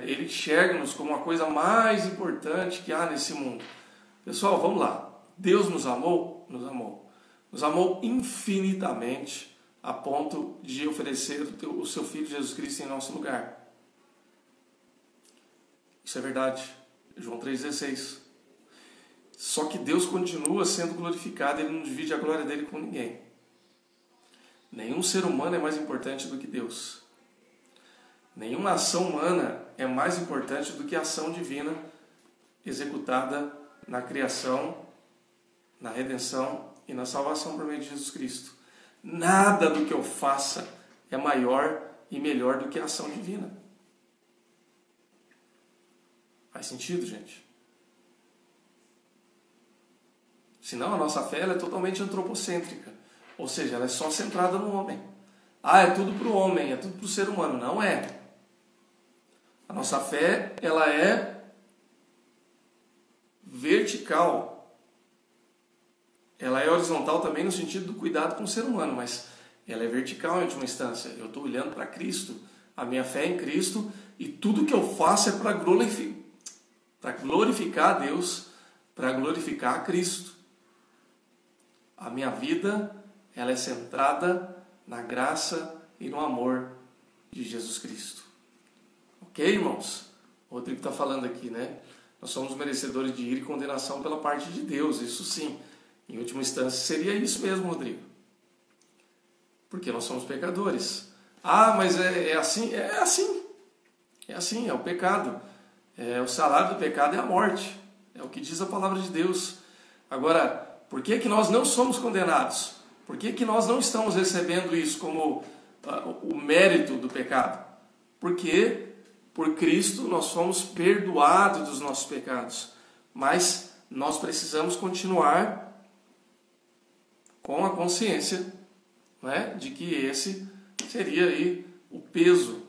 ele enxerga-nos como a coisa mais importante que há nesse mundo. Pessoal, vamos lá. Deus nos amou? Nos amou. nos amou infinitamente a ponto de oferecer o seu Filho Jesus Cristo em nosso lugar. Isso é verdade. João 3,16. Só que Deus continua sendo glorificado, Ele não divide a glória dele com ninguém. Nenhum ser humano é mais importante do que Deus. Nenhuma ação humana é mais importante do que a ação divina executada na criação, na redenção e na salvação por meio de Jesus Cristo. Nada do que eu faça é maior e melhor do que a ação divina. Faz sentido, gente? Senão a nossa fé ela é totalmente antropocêntrica. Ou seja, ela é só centrada no homem. É tudo para o homem, é tudo para o ser humano. Não é. A nossa fé ela é vertical. Ela é horizontal também no sentido do cuidado com o ser humano, mas ela é vertical em última instância. Eu estou olhando para Cristo, a minha fé é em Cristo, e tudo que eu faço é para glorificar a Deus, para glorificar a Cristo. A minha vida ela é centrada na graça e no amor de Jesus Cristo. Ok, irmãos? O Rodrigo está falando aqui, né? Nós somos merecedores de ira e condenação pela parte de Deus, isso sim. Em última instância, seria isso mesmo, Rodrigo. Porque nós somos pecadores. Mas é assim? É assim. É assim, é o pecado. O salário do pecado é a morte. É o que diz a palavra de Deus. Agora, por que nós não somos condenados? Por que nós não estamos recebendo isso como o mérito do pecado? Porque por Cristo nós somos perdoados dos nossos pecados. Mas nós precisamos continuar com a consciência, né, de que esse seria aí o peso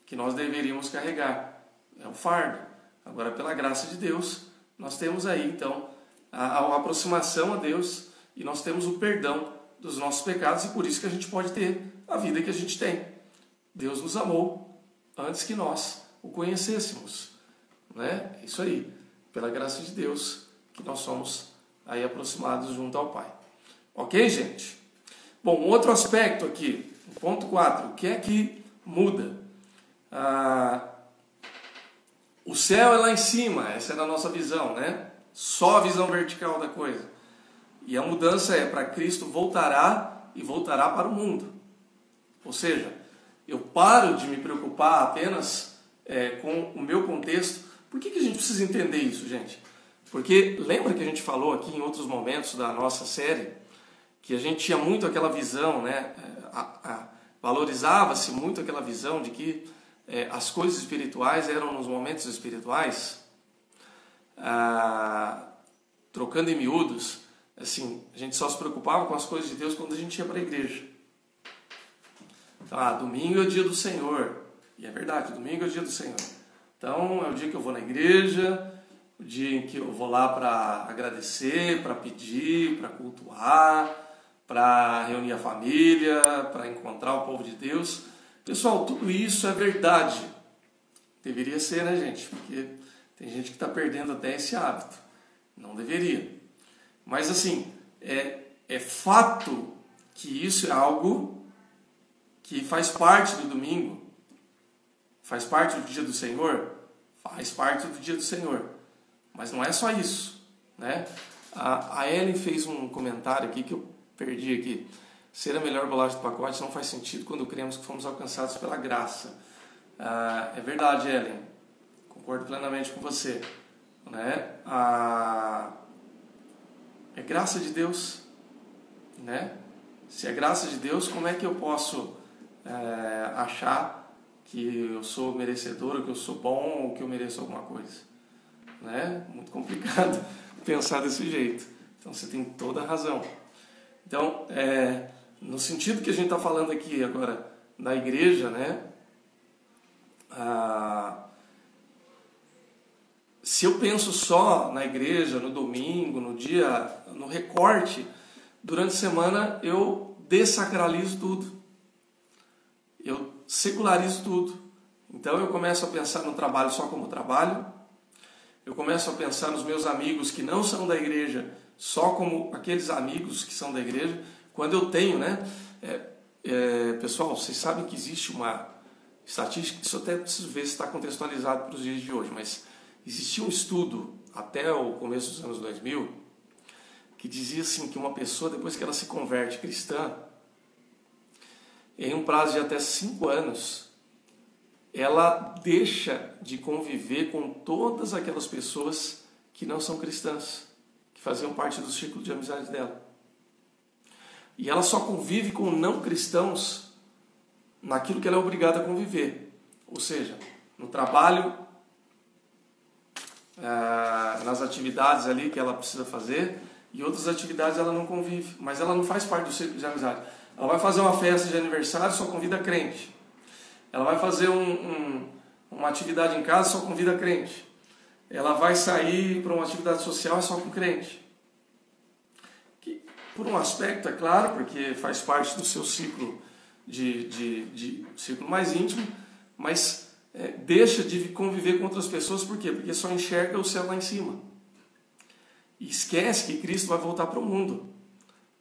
que nós deveríamos carregar. É o fardo. Agora, pela graça de Deus, nós temos aí, então, a aproximação a Deus e nós temos o perdão dos nossos pecados e por isso que a gente pode ter a vida que a gente tem. Deus nos amou antes que nós o conhecêssemos. Né? É isso aí. Pela graça de Deus que nós somos aí aproximados junto ao Pai. Ok, gente? Bom, outro aspecto aqui, ponto 4. O que é que muda? O céu é lá em cima, essa é a nossa visão, né? Só a visão vertical da coisa. E a mudança é para Cristo voltará e voltará para o mundo. Ou seja, eu paro de me preocupar apenas com o meu contexto. Por que a gente precisa entender isso, gente? Porque lembra que a gente falou aqui em outros momentos da nossa série que a gente tinha muito aquela visão, né? Valorizava-se muito aquela visão de que as coisas espirituais eram nos momentos espirituais. Trocando em miúdos, assim, a gente só se preocupava com as coisas de Deus quando a gente ia para a igreja. Então, domingo é o dia do Senhor. E é verdade, domingo é o dia do Senhor. Então, é o dia que eu vou na igreja, o dia em que eu vou lá para agradecer, para pedir, para cultuar, para reunir a família, para encontrar o povo de Deus. Pessoal, tudo isso é verdade. Deveria ser, né, gente? Porque tem gente que está perdendo até esse hábito. Não deveria. Mas, assim, é fato que isso é algo que faz parte do domingo. Faz parte do dia do Senhor? Faz parte do dia do Senhor. Mas não é só isso, né? A Ellen fez um comentário aqui que eu perdi aqui. Ser a melhor bolacha do pacote não faz sentido quando cremos que fomos alcançados pela graça. É verdade, Ellen. Concordo plenamente com você. Né? É graça de Deus. Né? Se é graça de Deus, como é que eu posso achar que eu sou merecedor, ou que eu sou bom, ou que eu mereço alguma coisa? Né? Muito complicado pensar desse jeito. Então você tem toda a razão. Então, no sentido que a gente está falando aqui agora na igreja, né? Se eu penso só na igreja, no domingo, no dia, no recorte, durante a semana eu desacralizo tudo. Eu secularizo tudo. Então eu começo a pensar no trabalho só como trabalho. Eu começo a pensar nos meus amigos que não são da igreja só como aqueles amigos que são da igreja, quando eu tenho, né? Pessoal, vocês sabem que existe uma estatística, isso até preciso ver se está contextualizado para os dias de hoje, mas existia um estudo até o começo dos anos 2000 que dizia assim que uma pessoa, depois que ela se converte cristã, em um prazo de até 5 anos, ela deixa de conviver com todas aquelas pessoas que não são cristãs, que faziam parte do círculo de amizade dela. E ela só convive com não cristãos naquilo que ela é obrigada a conviver. Ou seja, no trabalho, nas atividades ali que ela precisa fazer, e outras atividades ela não convive, mas ela não faz parte do círculo de amizade. Ela vai fazer uma festa de aniversário, só convida crente. Ela vai fazer uma atividade em casa, só convida crente. Ela vai sair para uma atividade social, é só com crente. Que, por um aspecto, é claro, porque faz parte do seu ciclo de círculo mais íntimo, mas deixa de conviver com outras pessoas, por quê? Porque só enxerga o céu lá em cima. E esquece que Cristo vai voltar para o mundo,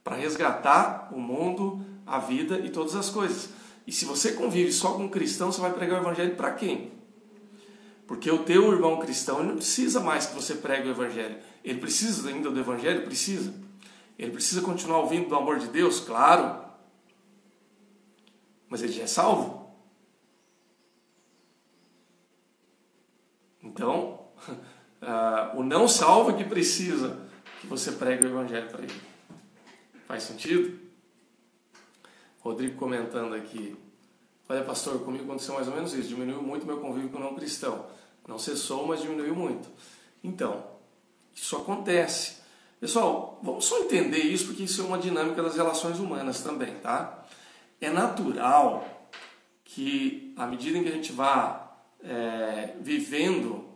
para resgatar o mundo, a vida e todas as coisas. E se você convive só com um cristão, você vai pregar o evangelho para quem? Porque o teu irmão cristão ele não precisa mais que você pregue o evangelho. Ele precisa ainda do evangelho? Precisa. Ele precisa continuar ouvindo do amor de Deus? Claro. Mas ele já é salvo. Então, o não salvo é que precisa que você pregue o evangelho para ele. Faz sentido? Rodrigo comentando aqui. Olha, pastor, comigo aconteceu mais ou menos isso. Diminuiu muito meu convívio com o não cristão. Não cessou, mas diminuiu muito. Então, isso acontece. Pessoal, vamos só entender isso, porque isso é uma dinâmica das relações humanas também, tá? É natural que, à medida em que a gente vá vivendo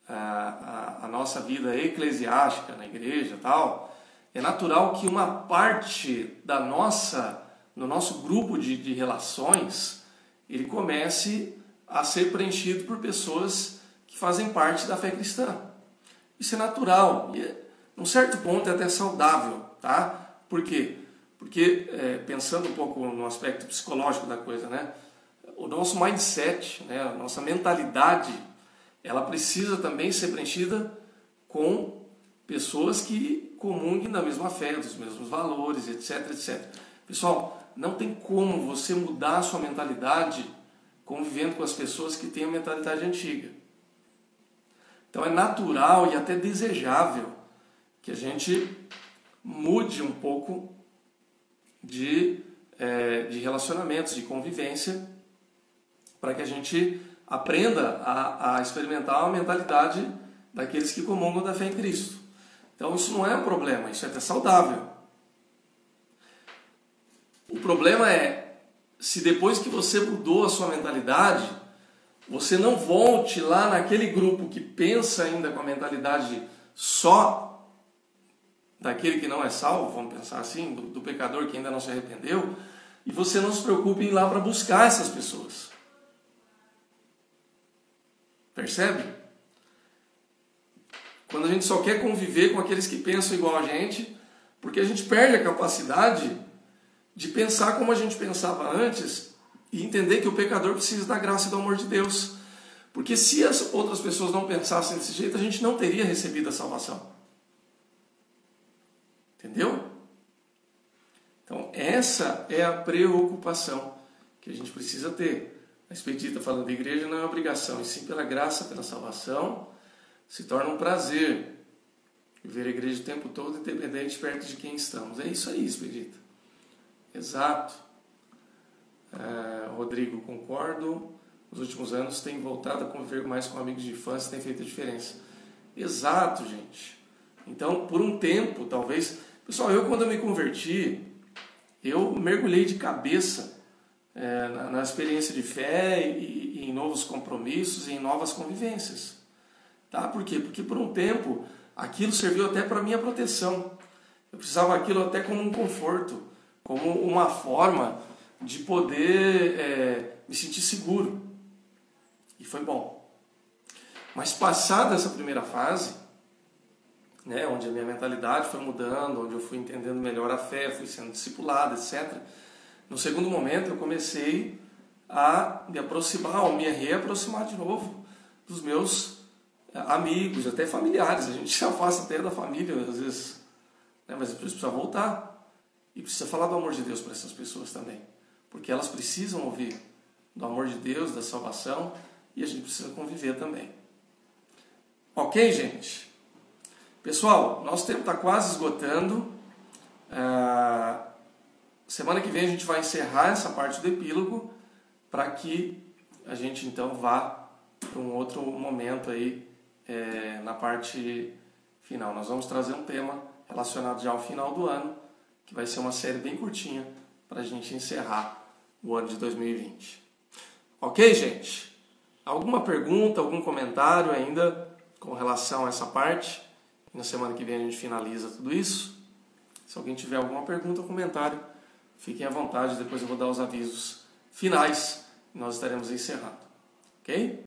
a nossa vida eclesiástica na igreja e tal, é natural que uma parte do nosso grupo de relações, ele comece a ser preenchido por pessoas que fazem parte da fé cristã. Isso é natural e, num certo ponto, é até saudável, tá? Por quê? Porque, pensando um pouco no aspecto psicológico da coisa, né? O nosso mindset, né? A nossa mentalidade, ela precisa também ser preenchida com pessoas que comunguem da mesma fé, dos mesmos valores, etc, etc. Pessoal, não tem como você mudar a sua mentalidade convivendo com as pessoas que têm a mentalidade antiga. Então é natural e até desejável que a gente mude um pouco de relacionamentos, de convivência, para que a gente aprenda a experimentar a mentalidade daqueles que comungam da fé em Cristo. Então isso não é um problema, isso é até saudável. O problema é, se depois que você mudou a sua mentalidade, você não volte lá naquele grupo que pensa ainda com a mentalidade só daquele que não é salvo, vamos pensar assim, do pecador que ainda não se arrependeu, e você não se preocupe em ir lá para buscar essas pessoas. Percebe? Quando a gente só quer conviver com aqueles que pensam igual a gente, porque a gente perde a capacidade de pensar como a gente pensava antes e entender que o pecador precisa da graça e do amor de Deus. Porque se as outras pessoas não pensassem desse jeito, a gente não teria recebido a salvação. Entendeu? Então, essa é a preocupação que a gente precisa ter. A Expedita falando de igreja não é obrigação, e sim pela graça, pela salvação, se torna um prazer viver a igreja o tempo todo, independente perto de quem estamos. É isso aí, Expedita. Exato. Rodrigo, concordo. Nos últimos anos tem voltado a conviver mais com amigos de infância, tem feito a diferença. Exato, gente. Então, por um tempo, talvez... Pessoal, quando eu me converti, eu mergulhei de cabeça na experiência de fé e em novos compromissos e em novas convivências. Tá? Por quê? Porque por um tempo aquilo serviu até para minha proteção. Eu precisava daquilo até como um conforto, como uma forma de poder me sentir seguro. E foi bom. Mas passada essa primeira fase, né, onde a minha mentalidade foi mudando, onde eu fui entendendo melhor a fé, fui sendo discipulado, etc. No segundo momento eu comecei a me aproximar, ou me reaproximar de novo dos meus amigos, até familiares. A gente se afasta até da família às vezes, né, mas precisa voltar e precisa falar do amor de Deus para essas pessoas também, porque elas precisam ouvir do amor de Deus, da salvação, e a gente precisa conviver também. Ok, gente? Pessoal, nosso tempo está quase esgotando. Semana que vem a gente vai encerrar essa parte do epílogo para que a gente então vá para um outro momento aí na parte final. Nós vamos trazer um tema relacionado já ao final do ano, que vai ser uma série bem curtinha para a gente encerrar o ano de 2020. Ok, gente? Alguma pergunta, algum comentário ainda com relação a essa parte? Na semana que vem a gente finaliza tudo isso. Se alguém tiver alguma pergunta ou comentário, fiquem à vontade. Depois eu vou dar os avisos finais e nós estaremos encerrando. Ok?